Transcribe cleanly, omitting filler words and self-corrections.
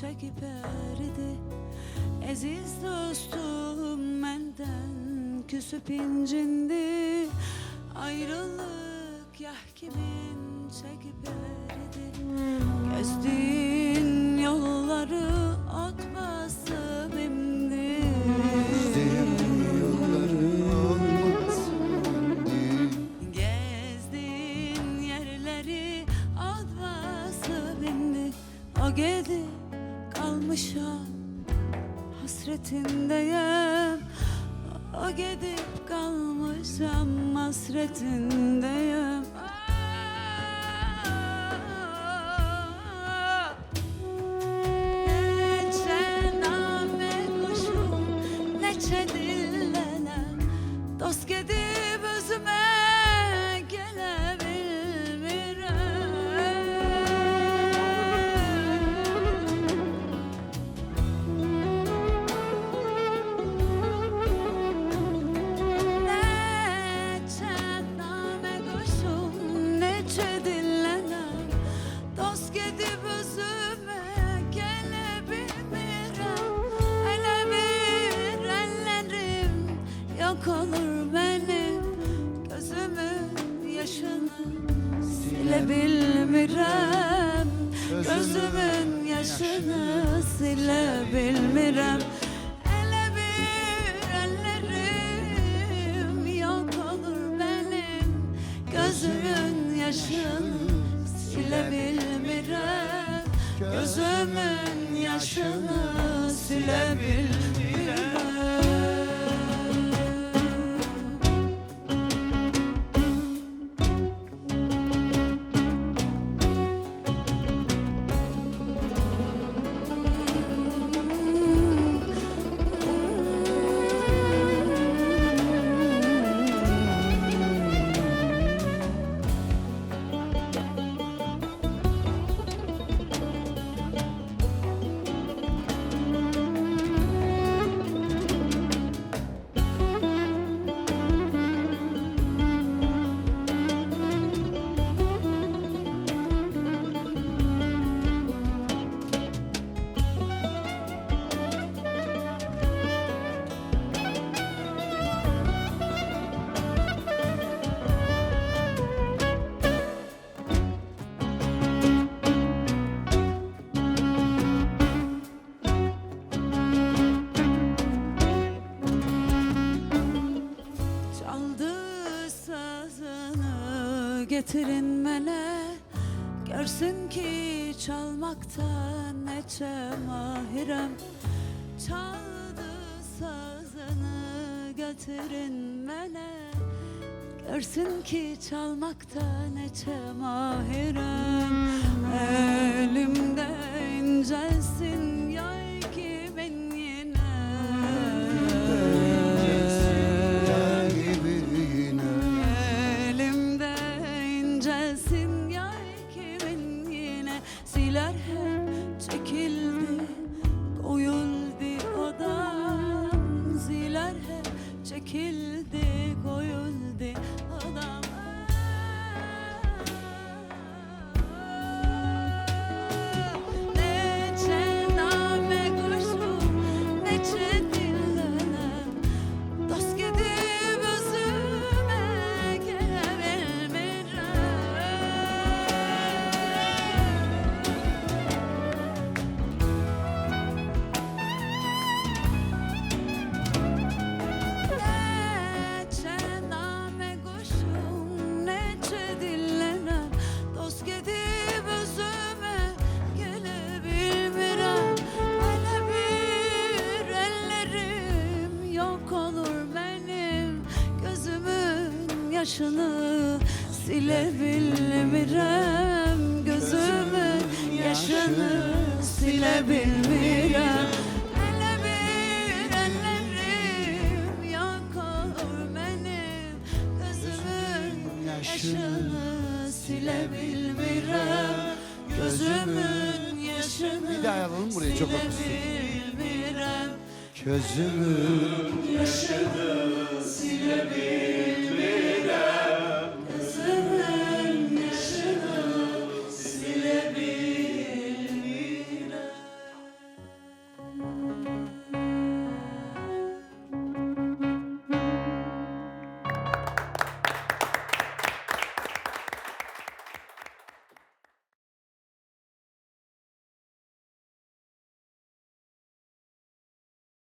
çekip eridi. Aziz dostum menden küsüp incindi. Ayrılık yah kimin çekip eridi. Gezdiğin yolları ot basıp imdi. Gezdiğin yolları Gezdiğin yerleri ot basıp imdi. O gidip kalmışam hasretindeyim. O gidip kalmışam hasretindeyim. Neçe name kuşum, neçe dillenem, dost gidip özüme olur benim gözümün yaşını silebilmirem. Gözümün yaşını silebilmirem. Hele bir ellerim yok olur benim gözümün yaşını silebilmirem. Gözümün yaşını silebilmirem. Getirin bana, görsün ki çalmaktan neçe mahirem. Çaldı sazını getirin bana, görsün ki çalmaktan neçe mahirem. Elimde incelsin yay kimin yine. Siler hep çekildi, koyuldu odam. Ziler hep çekildi, koyuldu odam. Neçe name kuşum, neçe dillenem, dost gidip özüme gelebilmirem. Yaşını silebilmirem. Gözümün yaşını silebilmirem. Hele bir ellerim yok olur benim. Gözümün yaşını silebilmirem. Gözümün yaşını bir daha alalım buraya, çok silebilmirem. Gözümün yaşını silebilmirem.